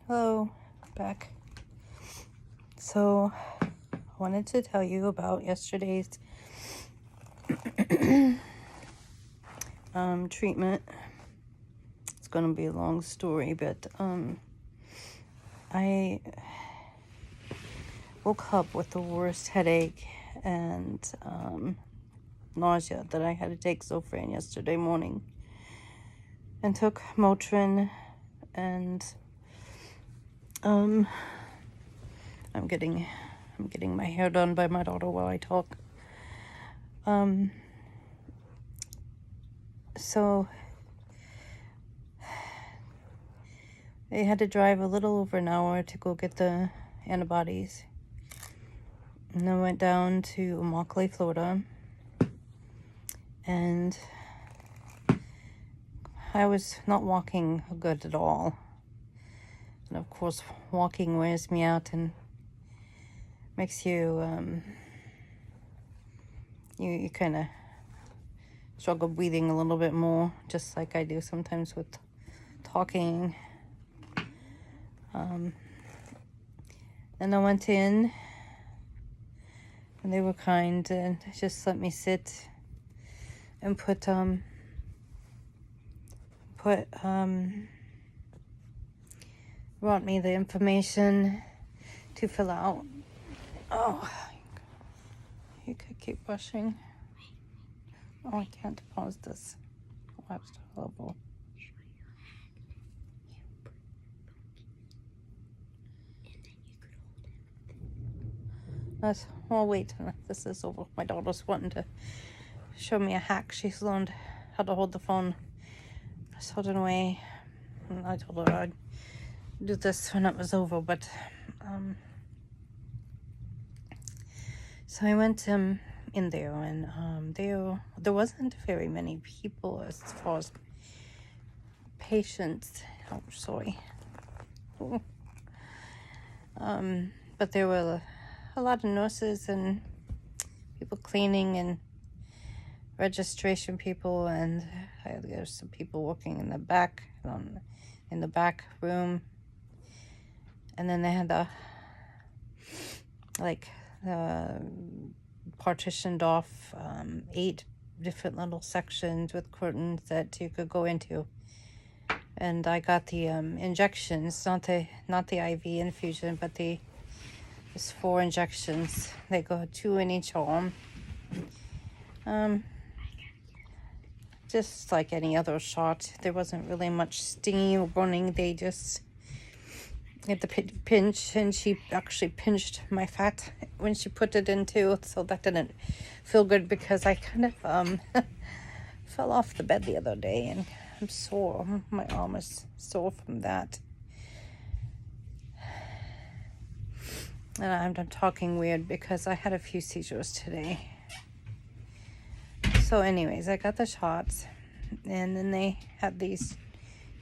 Hello, back. So, I wanted to tell you about yesterday's treatment. It's going to be a long story, but I woke up with the worst headache and nausea that I had to take Zofran yesterday morning, and took Motrin, and I'm getting my hair done by my daughter while I talk. So I had to drive a little over an hour to go get the antibodies. And I went down to Monoclonal, Florida, and I was not walking good at all. And of course, walking wears me out and makes you, you kind of struggle breathing a little bit more, just like I do sometimes with talking. And I went in, and they were kind and just let me sit and brought me the information to fill out. Oh, you could keep brushing. Oh, I can't pause this. Oh, that's horrible. Well, wait, this is over. My daughter's wanting to show me a hack. She's learned how to hold the phone a certain way. And I told her I'd do this when it was over, but so I went in there, and there wasn't very many people as far as patients. Oh, sorry. But there were a lot of nurses and people cleaning and registration people, and there's some people working in the back, in the back room. And then they had partitioned off 8 different little sections with curtains that you could go into. And I got the injections, not the IV infusion, but there's 4 injections. They go 2 in each arm. Just like any other shot. There wasn't really much stinging or burning. They just had the pinch, and she actually pinched my fat when she put it in too, so that didn't feel good because I kind of fell off the bed the other day, and I'm sore. My arm is sore from that. And I'm talking weird because I had a few seizures today. So anyways, I got the shots, and then they had these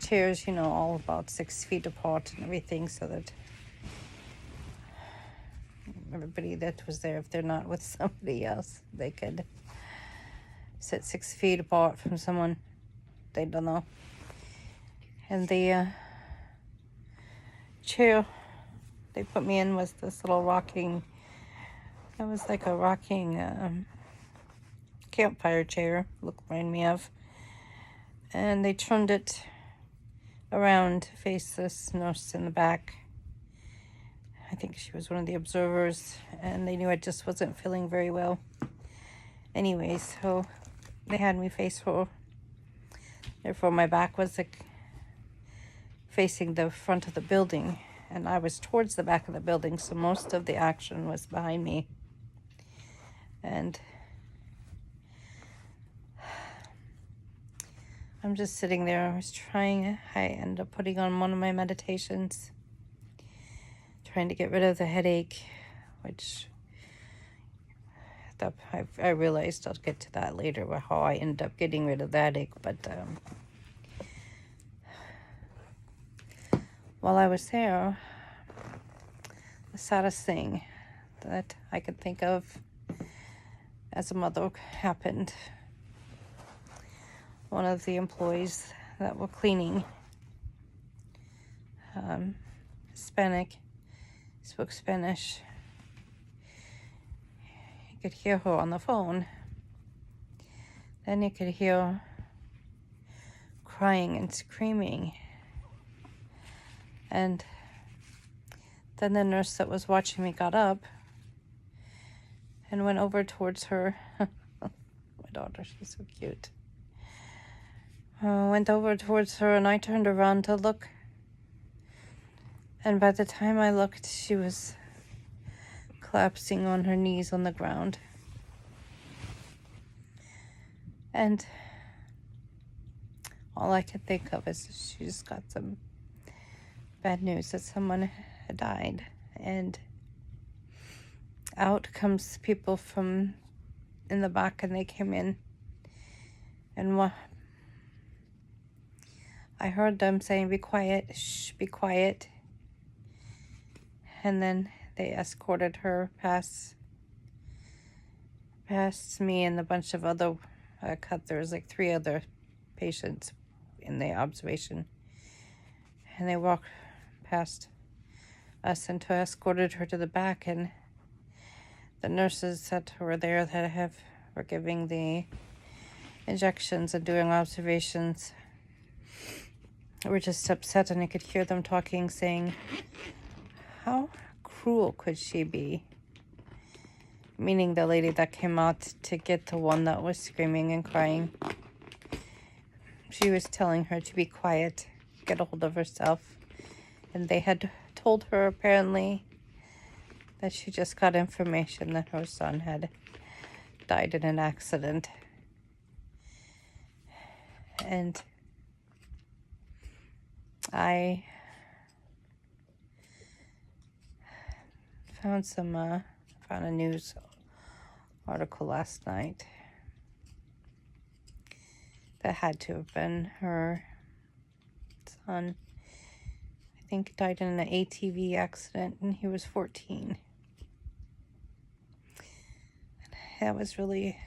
chairs, all about 6 feet apart and everything, so that everybody that was there, if they're not with somebody else, they could sit 6 feet apart from someone they don't know. And the chair they put me in was this little rocking, it was like a rocking campfire chair, reminded me of. And they turned it around to face this nurse in the back. I think she was one of the observers, and they knew I just wasn't feeling very well. Anyways, so they had me face her. Therefore, my back was facing the front of the building, and I was towards the back of the building, so most of the action was behind me. And I'm just sitting there. I ended up putting on one of my meditations, trying to get rid of the headache, which I realized I'll get to that later, how I ended up getting rid of the headache. But while I was there, the saddest thing that I could think of as a mother happened. One of the employees that were cleaning Hispanic, spoke Spanish. You could hear her on the phone. Then you could hear crying and screaming. And then the nurse that was watching me got up and went over towards her. My daughter, she's so cute. Went over towards her, and I turned around to look. And by the time I looked, she was collapsing on her knees on the ground. And all I could think of is she just got some bad news that someone had died. And out comes people from in the back, and they came in. And I heard them saying, "Be quiet, shh, be quiet." And then they escorted her past me and a bunch of other there was like 3 other patients in the observation. And they walked past us and escorted her to the back. And the nurses that were there that were giving the injections and doing observations were just upset, and I could hear them talking, saying, "How cruel could she be?" Meaning the lady that came out to get the one that was screaming and crying. She was telling her to be quiet, get a hold of herself. And they had told her, apparently, that she just got information that her son had died in an accident. And I found a news article last night that had to have been her son. I think died in an ATV accident, and he was 14. That was really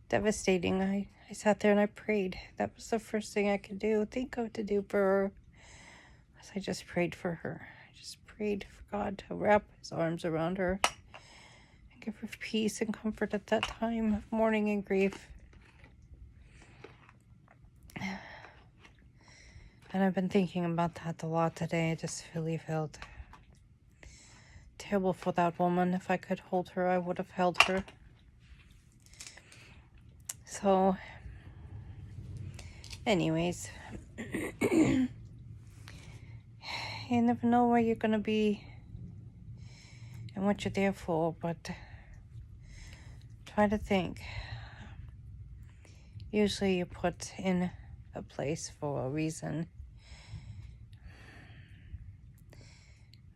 devastating. I sat there and I prayed. That was the first thing I could think of to do for her. I just prayed for her. I just prayed for God to wrap his arms around her and give her peace and comfort at that time of mourning and grief. And I've been thinking about that a lot today. I just really felt terrible for that woman. If I could hold her, I would have held her. So, anyways, you never know where you're going to be and what you're there for, but try to think. Usually you're put in a place for a reason.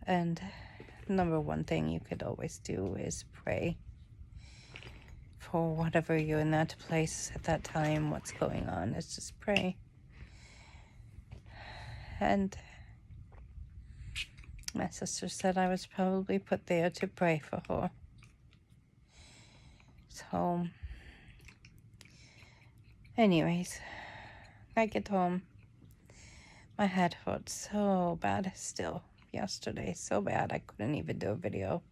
And number one thing you could always do is pray for whatever you're in that place at that time, what's going on. Is just pray. And my sister said I was probably put there to pray for her. So, anyways, I get home. My head hurt so bad still yesterday. So bad I couldn't even do a video.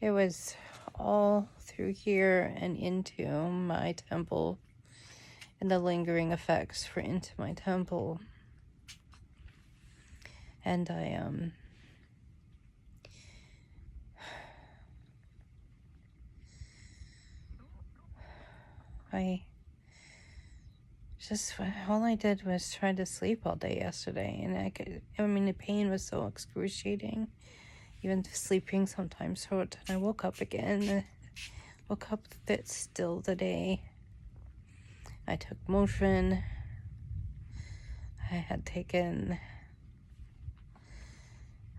It was all through here and into my temple, and the lingering effects were into my temple. And all I did was try to sleep all day yesterday, and the pain was so excruciating. Even sleeping sometimes hurt. And I woke up again. Woke up that still the day. I took Motrin. I had taken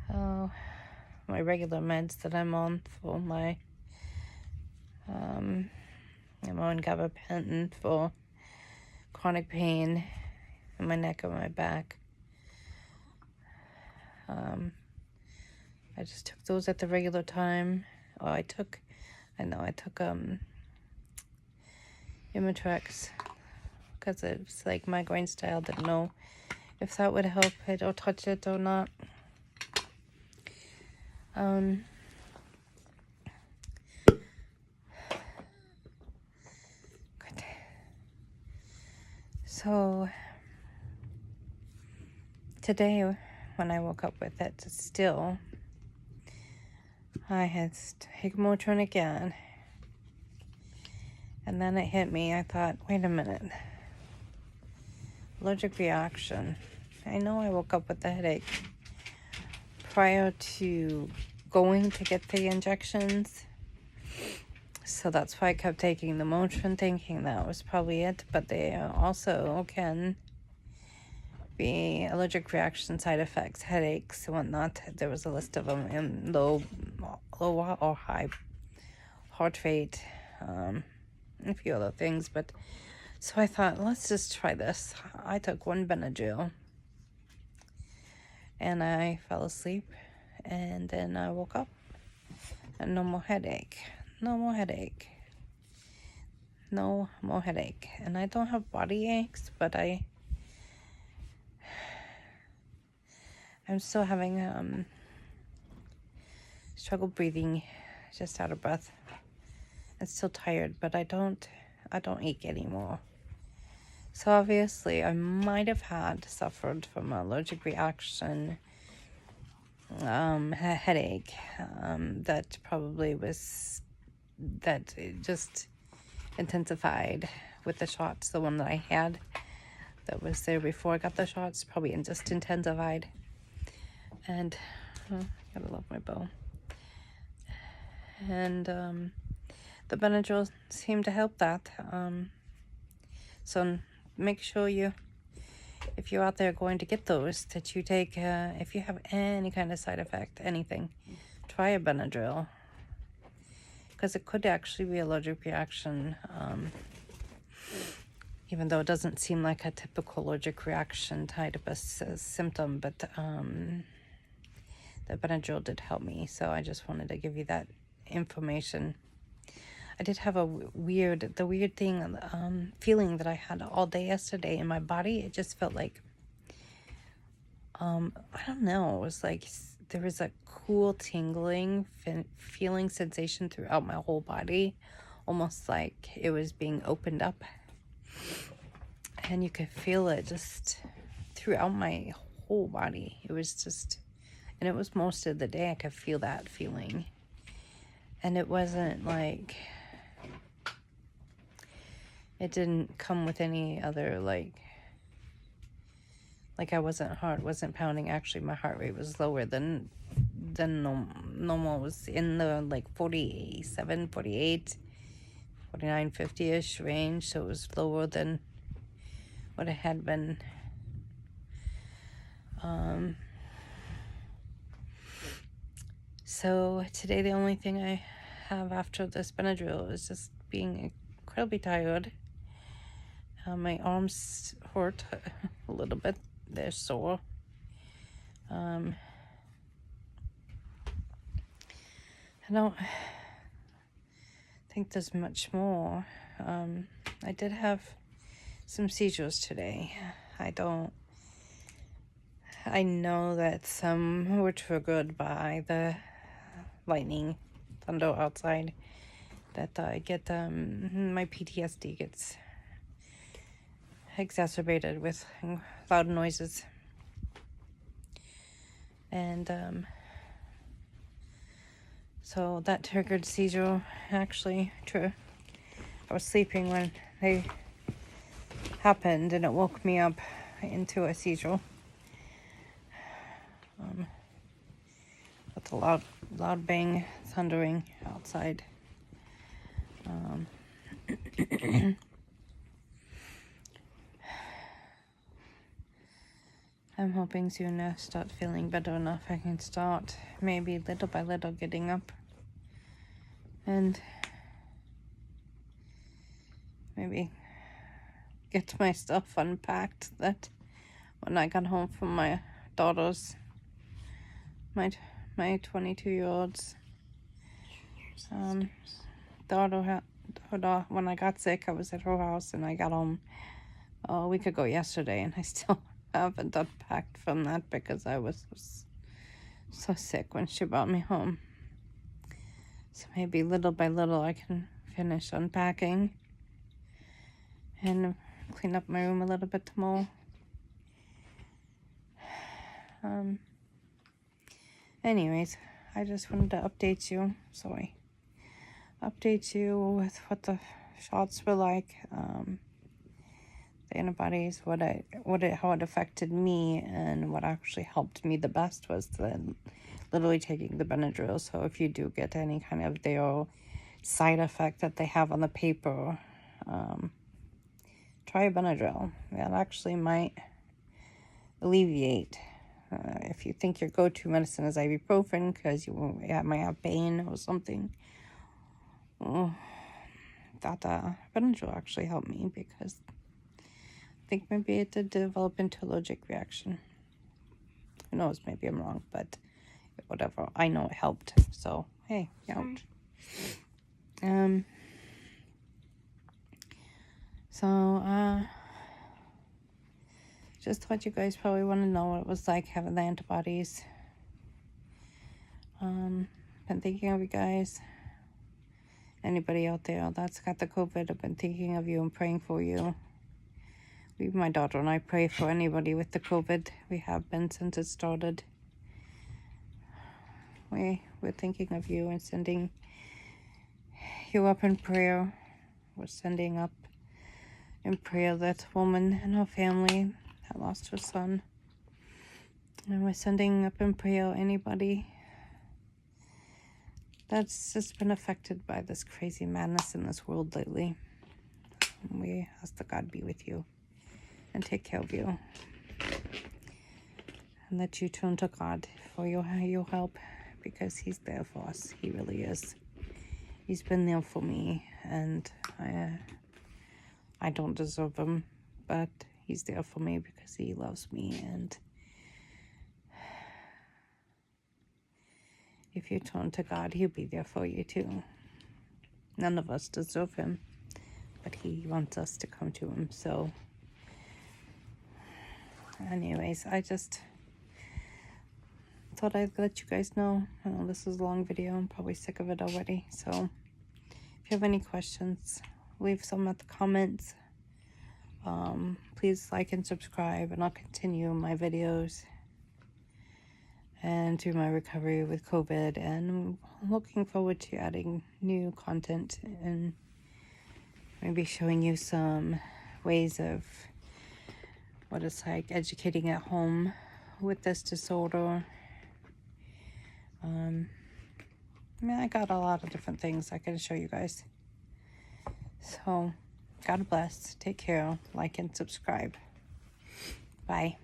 my regular meds that I'm on for my I'm on gabapentin for chronic pain in my neck and my back. I just took those at the regular time. I took Imitrex because it's like migraine style, didn't know if that would help it or touch it or not. Good. So today when I woke up with it still, I had taken Motrin again. And then it hit me. I thought, wait a minute. Allergic reaction. I know I woke up with a headache prior to going to get the injections. So that's why I kept taking the Motrin, thinking that was probably it. But they also can be allergic reaction side effects, headaches, and whatnot. There was a list of them in low or high heart rate, a few other things. But so I thought, let's just try this. I took one Benadryl and I fell asleep, and then I woke up and no more headache. No more headache. No more headache. And I don't have body aches, but I'm still having struggle breathing, just out of breath. I'm still tired, but I don't ache anymore. So obviously I might have suffered from an allergic reaction, headache, that probably was, that it just intensified with the shots. The one that I had that was there before I got the shots probably just intensified. And gotta love my bow. And the Benadryl seemed to help that. So make sure if you're out there going to get those, that you take, if you have any kind of side effect, anything, try a Benadryl. Because it could actually be allergic reaction, even though it doesn't seem like a typical allergic reaction type of a symptom. But the Benadryl did help me, so I just wanted to give you that information. I did have the weird feeling that I had all day yesterday in my body. It just felt like, I don't know, it was like there was a cool tingling feeling sensation throughout my whole body, almost like it was being opened up, and you could feel it just throughout my whole body. It was just, and it was most of the day I could feel that feeling. And it wasn't like, it didn't come with any other, like I wasn't pounding. Actually, my heart rate was lower than normal. It was in the like 47, 48, 49, 50-ish range. So it was lower than what it had been. So today the only thing I have after this Benadryl is just being incredibly tired. My arms hurt a little bit. They're sore. I don't think there's much more. I did have some seizures today. I know that some were triggered by the lightning, thunder outside. That I get, my PTSD gets exacerbated with loud noises. And so that triggered seizure. Actually, true. I was sleeping when they happened, and it woke me up into a seizure. With a loud bang, thundering outside. I'm hoping soon I start feeling better enough. I can start maybe little by little getting up and maybe get my stuff unpacked. That when I got home from my daughter's, my 22-year-old's daughter, when I got sick, I was at her house, and I got home a week ago yesterday, and I still haven't unpacked from that because I was so sick when she brought me home. So maybe little by little I can finish unpacking and clean up my room a little bit more. Anyways, I just wanted to update you. So I update you with what the shots were like, the antibodies, how it affected me, and what actually helped me the best was literally taking the Benadryl. So if you do get any kind of their side effect that they have on the paper, try Benadryl. That actually might alleviate. If you think your go-to medicine is ibuprofen because you might have pain or something, that Benadryl actually helped me because I think maybe it did develop into allergic reaction. Who knows? Maybe I'm wrong, but whatever. I know it helped. So hey, ouch. Just thought you guys probably want to know what it was like having the antibodies. Been thinking of you guys. Anybody out there that's got the COVID, I've been thinking of you and praying for you. My daughter and I pray for anybody with the COVID. We have been since it started. We're thinking of you and sending you up in prayer. We're sending up in prayer that woman and her family that lost her son. And we're sending up in prayer anybody that's just been affected by this crazy madness in this world lately. And we ask that God be with you and take care of you. And that you turn to God for your help, because he's there for us. He really is. He's been there for me, and I don't deserve him, but he's there for me because he loves me. And if you turn to God, he'll be there for you too. None of us deserve him, but he wants us to come to him. So anyways, I just thought I'd let you guys know. I know this is a long video. I'm probably sick of it already. So if you have any questions, leave some at the comments. Please like and subscribe, and I'll continue my videos and through my recovery with COVID. And I'm looking forward to adding new content and maybe showing you some ways of what it's like educating at home with this disorder. I got a lot of different things I can show you guys. So God bless. Take care. Like and subscribe. Bye.